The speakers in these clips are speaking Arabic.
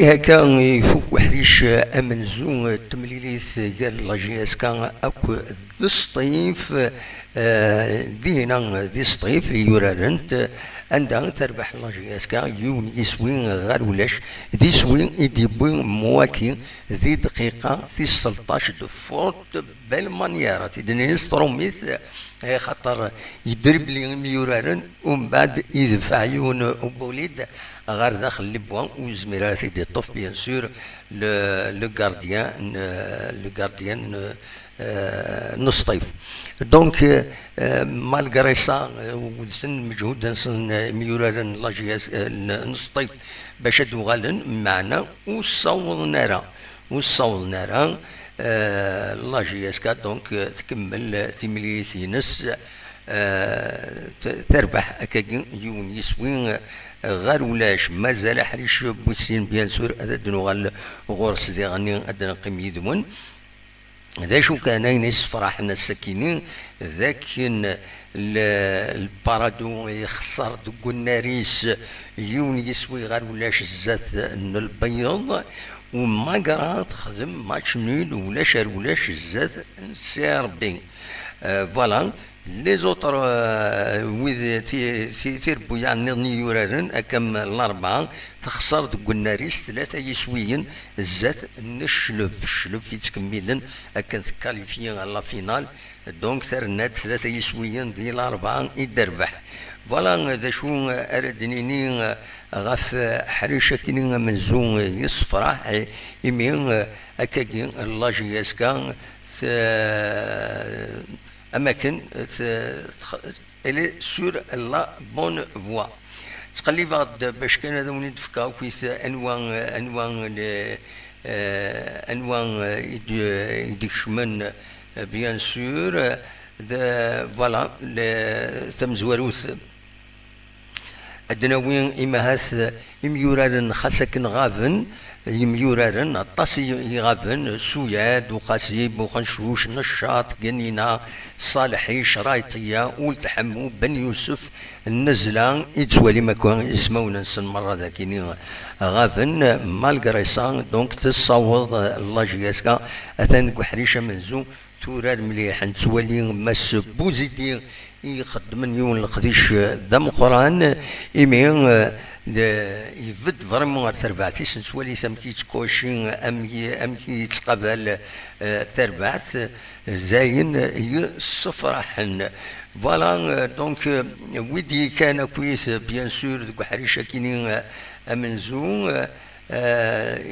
هكا يفوق وحديش امنزو تمليليث قال لا جي اس كان اكو ذي الصيف دينا ذي الصيف يورارنت عندها تربح لا جي اس كان يون يسوين غير ولاش ذي سوين يديبون مواكي ذي دقيقة في 16 دو فورت بالمانيارة تدني ستروميث خاطر يدرب لي يورارن ومن بعد يدفع يون بوليد غير داخل لبوان وزميرات دي طف بيان سور لو غارديان نصطيف دونك مالغري سا ودسن مجهود نسن ميورارن لاجياس نصطيف باش دوغالن معنا وصوض نارا لاجياس كا دونك تكمل تمليثينس تربح هكاكي يون يسوين غير ولاش مازال حريش بوسين بيان سور هذا دنوغال غورس دي غني ادنا قيم يدمون ذا شو كان ينس فرحنا السكينين ذاكن البارادو يخسر دوك الناريس يون يسوي غير ولاش الزات البيض وما قرا تخدم ماتش نول ولاش الزات سيربين فوالا لي زوتر ويذ تيربو يعني نيورارن اكم الاربعه تخسر دوك الناريس ثلاثه يسويين الزات الشلوف في تكميلن اكن كاليفيين على فينال دونك ترنات ثلاثه يسويين ديال الاربعه يدربح فوالا ذا شو اردنيني غاف حريشه كيني منزون يصفرح يمين اكاكي لاجي اسكان أماكن إلي سور لا بون فوا تقلي بعض باش كان هذا وني دفكاو كيس أنواع يديك شمن بيان سور فوالا تمزوروث الدناوين إمهاث إميورارن خاسكن غافن يميورارن الطاسي يغافن سوياد وقاسيب وخنشوش نشاط قنينة صالحي شرايطية ولتحمو بن يوسف النزلة يتوالي مكان اسمه ننسى المرة ذاكيني غافن مالغريسان دونك تصوض الله جياسكا أثان حريشة منزو تورار مليح نتوالي مس بوزيدي يخدم يون القديش ذم قران إيمين يفد فريمون تربعتي سنتوالي سمكي تكوشين أمكي تقبل تربعت زاين يصفرحن فوالا دونك ويدي كان كويس بيان سور دوك حريشة كينين أمنزو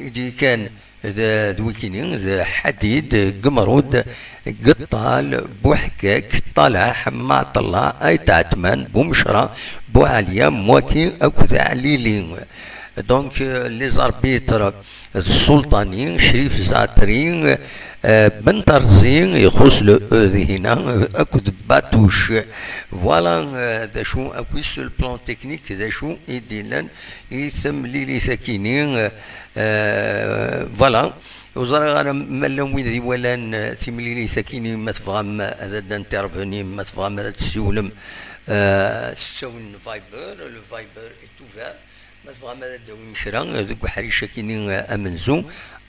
يدي كان دويكينين ذا حديد قمرود قطال بوحكاك طلع ما طلع اي تعتمان بومشرة بوعليا موكي اكو ذا عليلين دونك لي زاربيتر السلطانيين شريف زاترين بن ترزين يخص هنا اكو باتوش فوالا ذا شو اكو سو بلان تكنيك ذا شو يديلن يثم لي ساكنين فوالا وزارة غانا ملهم ويدي ولان تيمليلي ساكيني ما تفهم هذا دانترفوني ما تفهم هذا تسولم تسول فايبر لو فايبر توفار ما تفهم هذا داوي مشرا ذوك حريشة كيني امنزو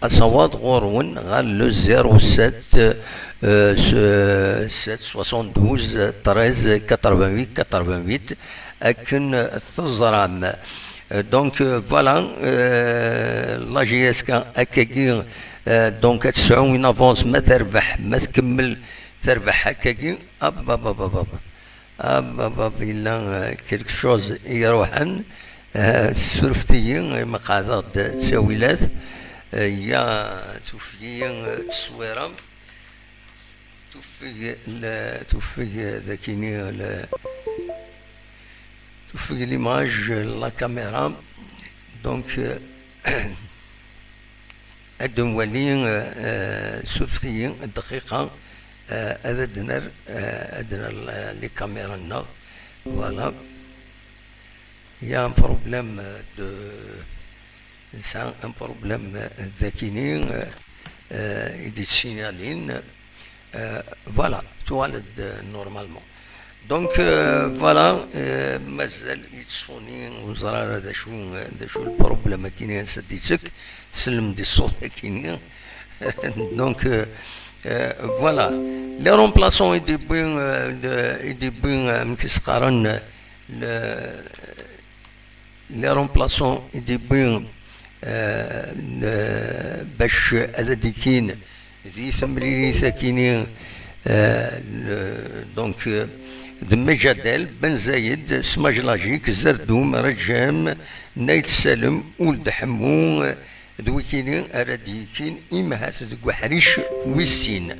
الصواد غورون غال لو 07 72 13 88 اكن الثزرام دونك فوالا لا جي اس كان هكاكي دونك تسعو وين افونس ما تربح ما تكمل تربح هكاكي اب اب اب اب اب اب اب الا كيلك شوز يروحن سرفتي مقاعدات تساويلات يا توفي تصويره توفي ذاكيني توفي ليماج لا كاميرا دونك الدولين سوفتيين الدقيقة هذا دنر لي كاميرا نا فوالا يا ان بروبليم دو انسان ان بروبليم ذاكينين يدي سينالين فوالا توالد نورمالمون دونك فوالا مازال يتصوني وزرا هذا شو البروبليم كاين سديتك سلم دي الصوت كاين دونك فوالا لي رومبلاسون يدي بين كيسقارن لي رومبلاسون يدي بين باش هذا كاين ذي ثمريري ساكنين دونك دم جدل بن زايد سماجلاجيك زردوم رجام نايت سالم ولد حمو دويكيني ارديكين امهات دو حريش ويسين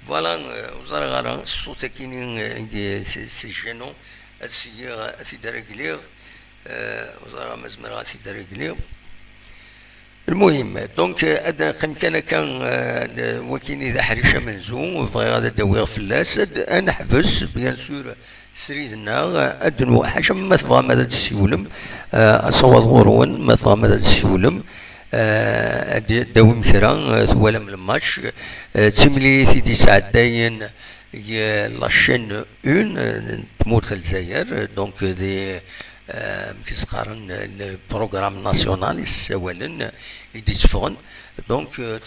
فوالا وزارة غارة الصوت كيني سجنو السيارة في درجليغ وزارة مزمرة في درجليغ المهم دونك هذا كان وكين اذا حريشه منزوم وبغي غادا داوي فلاس انا حبس بيان سور سريدنا ادنو حاجه ما تبغى ماذا تسيولم اصوات غورون ما تبغى ماذا تسيولم داوي مكرا ولا من الماتش تملي سيدي سعداين لاشين اون تموت الجزائر دونك دي كيسقارن البروغرام ناسيونال يسوالن يدي تفغن دونك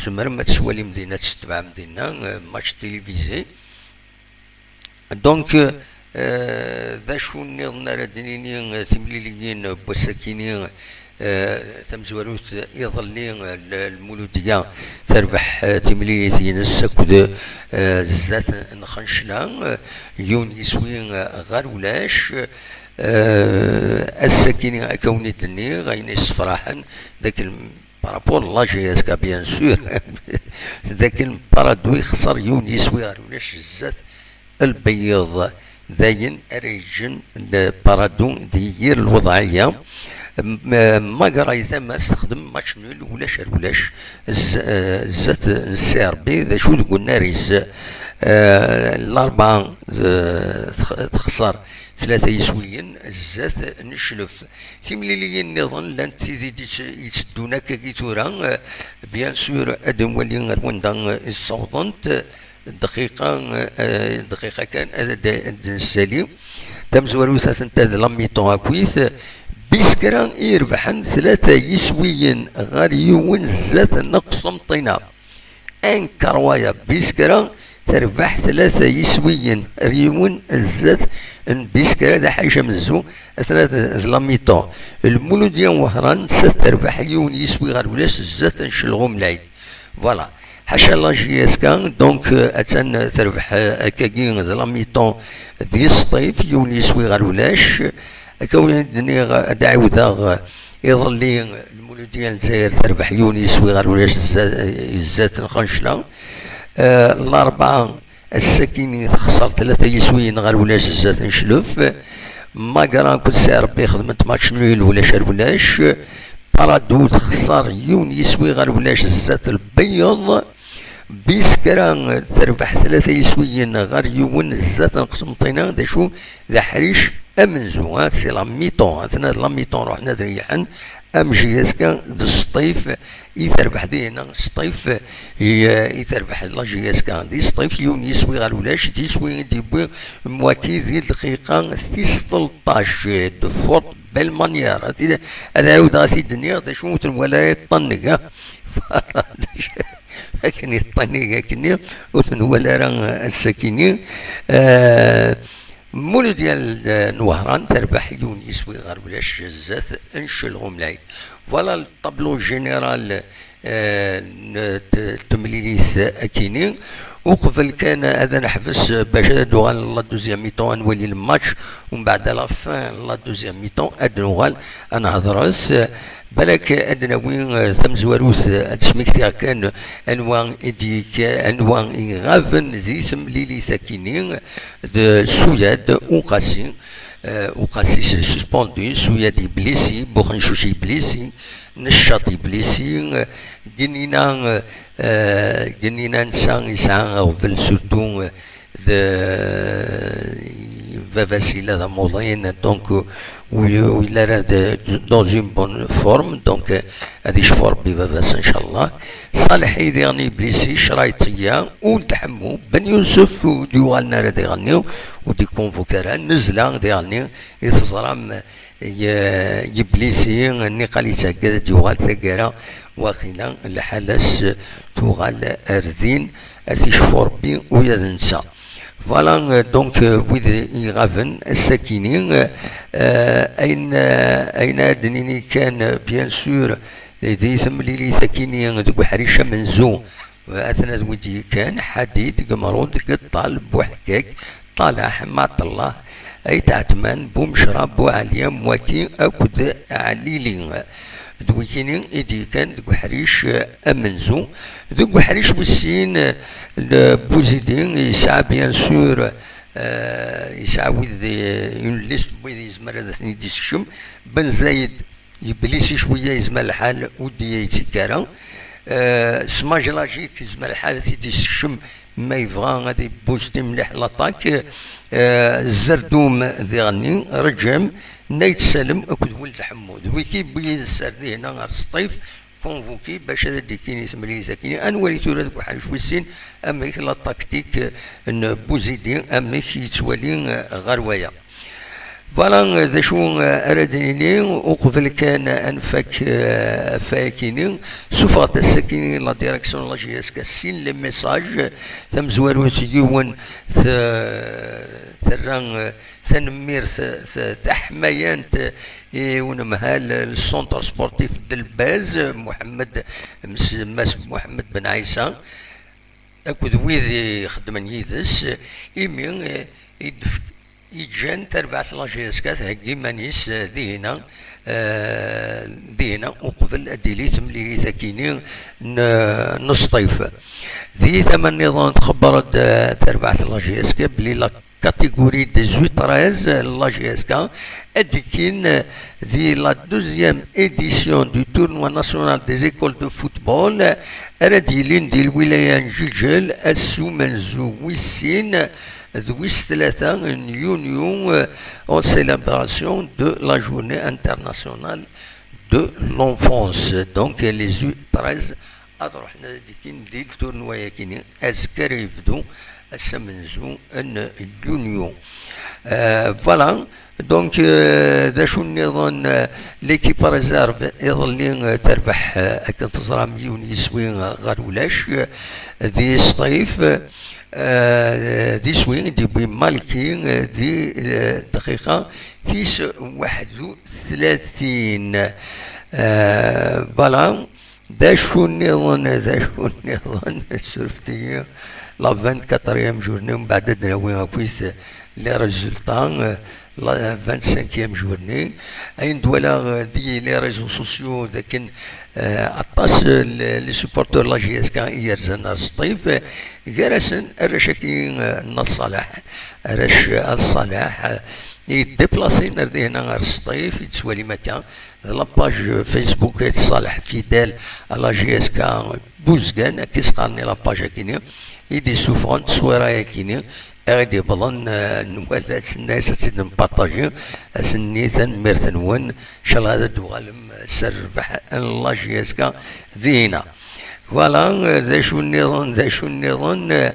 سمر ما تسوالي مدينة تتبع مدينة ماتش تيليفيزي دونك ذا شو نظن ردنيني تمليليين بوساكينين تمزوروت يظلين المولودية تربح تمليليين السكود زات نخنشلا يون يسوين غير ولاش الساكنين اكوني دني غاين يسفراحن ذاك بارابور لا جي اس كا بيان سور ذاك البارادو يخسر يون يسوي غير ولاش زات البيض ذاين ريجن البارادو دير الوضعيه ما قراي ثم استخدم ماتش نول ولاش زات السيربي ذا شو قلنا ريس الأربعة تخسر ثلاثة يسويين الزات نشلف تيمليليين نظن لان تيدي يتسدونا كيتورا بيان سور ادم ولي غير الصوتنت دقيقة كان هذا السليم تم زوالو ثلاثة لاميطون اكويث بيسكران يربحن ثلاثة يسويين غير يون زات نقص مطينا ان كروايا بيسكران تربح ثلاثة يسويين ريون الزات بيسكرا دا حاجة مزو ثلاثة لاميطون المولوديان وهران تربح يون يسوي غير ولاش الزات نشلغو ملاي فوالا حاشا لا جي اس كان دونك اتان تربح كاكين لاميطون دي الصيف يون يسوي غير ولاش كون الدنيا دعوة يظلي المولوديان الجزائر تربح يون يسوي غير ولاش الزات نخنشلا الأربعة الساكنين خسر ثلاثة يسويين غير ولاش الزات نشلف ما قران كل ساعة ربي خدمت ماتش نويل ولاش ولاش بارادو تخسر يون يسوي غير ولاش الزات البيض بيسكران تربح ثلاثة يسويين غير يون الزات نقسم طينا دا شو ذا حريش امنزو سي لا ميطون اثناء لا ميطون روحنا دريحن ام جي اس كان الصيف يتربح دينا الصيف يتربح لا جي اس كان دي الصيف يون يسوي غير ولاش يسوي ديبوي مواتي ذي دقيقة 13 دو فورت بيل مانيير هذا عاود غاسي الدنيا دا شو ولا يطنق لكن يطنق كني ولا راه الساكنين مولو ديال نوهران تربح يون يسوي غير ولاش الزات انشلغو ملاي فوالا الطابلو جينيرال تمليليث اكيني وقبل كان هذا نحبس باش دوغال لا دوزيام ميطون نولي الماتش ومن بعد لا فان لا دوزيام ميطون ادنوغال انا هضرس بالك ادنا وين ثم زواروث تسميكتها كان انواع اديك انواع غافن ذي ثم ليلي ساكنين سوياد وقاسي وقاسي سسبوندي سوياد بليسي بوخنشوشي بليسي نشاطي بليسي جنينا نسان يسعى غفل سورتو facile هذا موضين دونك وإلا راه دون اون بون فورم دونك هادي شفور بفافاس ان شاء الله. صالح يديرني بليسي شرايطية ولد حمو بن يوسف وديوغالنا راه ديغنيو ودي كونفوكارا نزلا ديغني يتزرام يبليسي نقالي تاكد ديوغال ثقارا واخيلا الحالس توغال اردين ارتي شفور بي ويا ننسى. فوالا دونك ويد يغافن الساكنين اين ادنيني كان بيان سور دي ثمليلي ساكنين دوك حريشه منزو اثناء ودي كان حديد قمرود قطال بوحكاك طالع ما الله اي تعتمان بومشرب بوعليا مواتي اكد عليلين دوكينين ايدي كان دوك حريش امنزو دوك حريش وسين بوزيدين يسعى بيان سور يسعى وذ اون ليست وذ يزمر هذا ثني ديسكشم بن زايد يبليسي شويه يزمر الحال ودي يتكارا سماج لاجيك يزمر الحال في ديسكشم ما يبغى غادي بوستي مليح لاطاك الزردوم ذي غني رجم نايت سالم اكد ولد حمود ويكي بيد السردي هنا غير الصيف كونفوكي باش هذا ديكيني سملي زاكيني انوالي تورا ذوك حاجه وسين اميك لا تاكتيك بوزيدي اميك يتوالي غروايا. فوالا ذا شو اردنيني وقبل كان انفك فاكيني سوفات السكيني لا ديريكسيون لا جي اس كاسين لي ميساج ثم زوارو تيون ثران ثنمير تحميان ونمهال السونتر سبورتيف دلباز محمد محمد بن عيسى اكد ويذ يخدمن يدس يمين يجان تربعت لاجيسكات هكي مانيس دينا دينا وقبل اديليت ملي ثاكيني نصطيف ذي ثمن نظام تخبرت تربعت لاجيسكا بلي لا كاتيجوري 18-13 لا جي اس كا اديكين ذي لا دوزيام اديسيون دو تورنوا ناسيونال دي زيكول دو فوتبول رديلين دي الولايه جيجل السو منزو ويسين ذويس 3 يونيو en célébration de la journée internationale de l'enfance. Donc les U13 أروحنا ديكين دي التورنوا كيني أذكر يبدو السمنزو ان يونيو. فوالا دونك ذا شو النظام ليكيب ريزيرف يظل تربح كنتظرا مليون يسوي غير ولاش دي الصيف دي سوين دي بي مالكي دي دقيقة 31. فوالا ذا شو النظام سرفتي لا 24e journée من بعد دراوي بويس لي ريزولطان لا 25e journée اين دولا دي لي ريزو سوسيو لكن عطاس لي سوبورتور لا جي اس كا يرزن الصيف جالسن الرشاكي الصلاح رش الصلاح يديبلاسي نردي هنا غير الصيف يتسوالي مكان لاباج فيسبوك صالح فيدال لا جي اس كا بوزكان كيسقارني لاباج كيني يدي سوفرون تصويره كيني غادي بظن نوالات الناس تسد نبارطاجي اسنيثن ميرثنون ان شاء الله هذا دوغالم سربح الله جي اس كا دينا. فوالا ذا شو النظام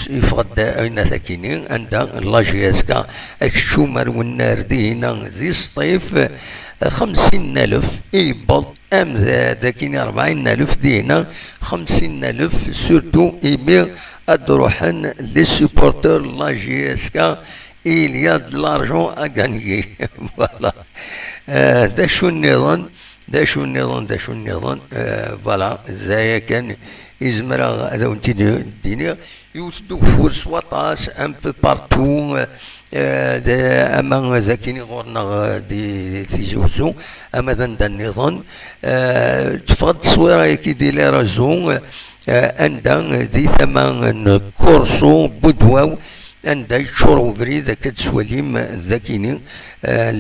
يفقد اين ثاكيني عند الله جي اس كا الشومر والنار دينا ذي الصيف 50,000 يبض ام ذاكيني 40,000 دينا 50,000 سورتو يبيع ادروحن لي سوبورتور لا جي اس كا il y a de l'argent à gagner. فوالا دا شو النظام فوالا ذايا كان يزمر هذا ونتي الدنيا يوتدو فورس واطاس ان بو بارتو اما ذاكيني غورنا دي تيزوزو اما ذا النظام تفقد تصويره كي دي لي رازون عندها ذي ثمان كورسو بدواو عندها يشورو فري ذاك تسواليم ذاكيني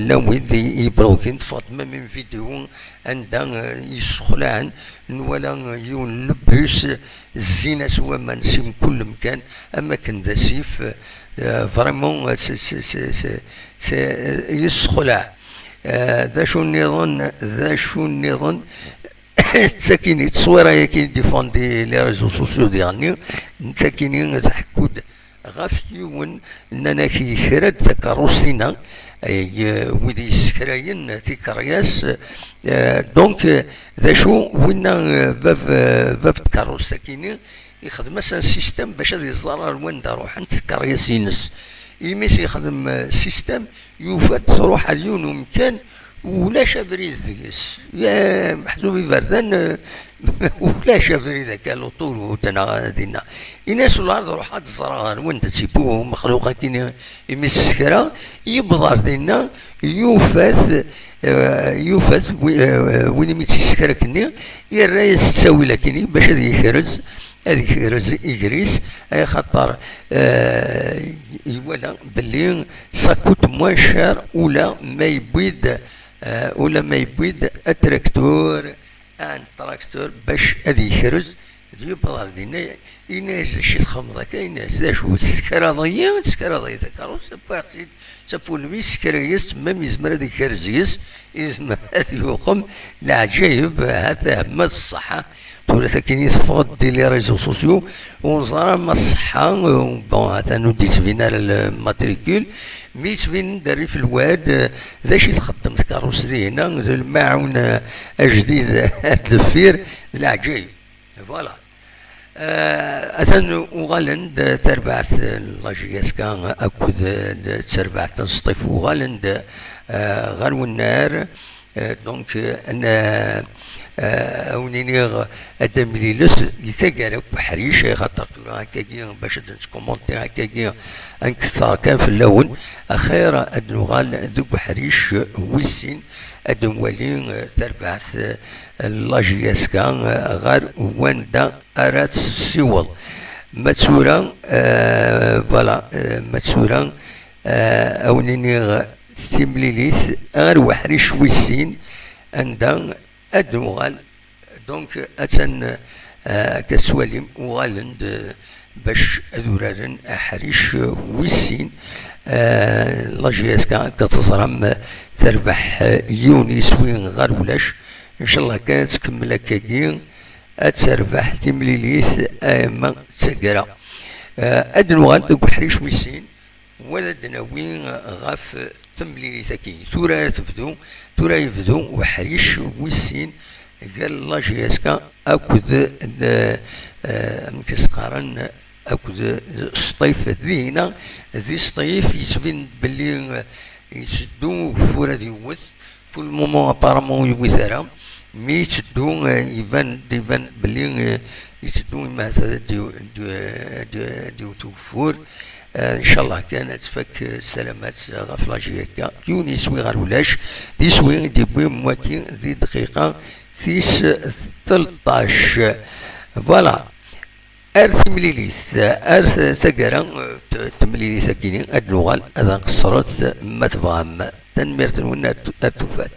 لاوي ذي يبروكين فاطمه من فيديو عندها يسخلعن ولا يون لبس الزينه سوا ما نسيم كل مكان اما كان ذا سيف فريمون سي يسخلع. ذا شو النظام تساكيني تصويره ياكي ديفوندي لي ريزو سوسيو ديالني تساكيني تحكود غاف يون اننا كي خرد تكاروسينا ويدي سكراين تيكرياس دونك ذا شو وين فاف تكاروس تاكيني يخدم مثلا سيستم باش هذا الزرار وين روح انت كرياس ينس يميس يخدم سيستم يوفد تروح اليون ومكان ولا شافريد ذيس يا محسوبي فردان ولا شافريد ذاك لوطول وتنا دينا الناس الارض روحات الزرار وين تسيبوهم مخلوقات يميس سكرا يبضر دينا يوفث وين يميت سكرا كني الرئيس تساوي لكني باش هذا يخرج هذيك يجريس اي خطر يولى باللي ساكوت موان شار ولا ما يبيد التراكتور ان تراكتور باش هذي يخرج يبغى دينا يناز شي الخمضه كاين شو السكراضيه تكاروس بارتي تابون مي سكرايس ما يزمر هذيك خرجيس يزمر هذي يقوم العجايب هذا ما الصحه ولا كاينين تفقد دي لي ريزو سوسيو ونزرا ما الصحة بون هذا نودي تفينا الماتريكول مي تفين داري في الواد ذا شي تخدم كاروس هنا الماعون الجديد الدفير العجايب فوالا. أثن وغالند تربعت لاجياسكا أكود تربعت الصيف وغالند غير النار دونك أنا أونيني أدمليلس يتقال بحريش خاطر هكاكي باش نكومونتي هكاكي أنكثر كان في اللون أخيرا أدنوغال دوك بحريش ويسين أدنوالين تربعث لاجياسكا غير واندا أرات سيول ماتسورا فوالا ماتسورا أونيني تمليليث غير وحريش ويسين عندها أدنوغال دونك أتن كسواليم وغالند باش أدورارن أحريش ويسين لاجياسكا كتزرم تربح يوني سوين غير ولاش إن شاء الله كانت تكمل هكاكي أتربح تمليليث أما تسكرا أدنوغال دوك حريش ويسين ولا دناوين غاف تمليليثاكي تورا يفدو وحريش ويسين قال لاجياسكا أكد مكسقارن أكد سطيف ذينا ذي سطيف يتبين باللي يتدو فورا ديوث في المومون أبارامون يوثرا مي يتدو يبان باللي يتدو مثلا ديو توفور ان شاء الله كانت فك سلامات غفلاجيكا يوني سوي غير ولاش دي سوي دي بوي مواتي ذي دقيقه فيس 13 فوالا ارث مليليث ارث ثقرا تمليليث كيني ادلوغال اذا قصرت ما تبغى تنمير تنونا تفات.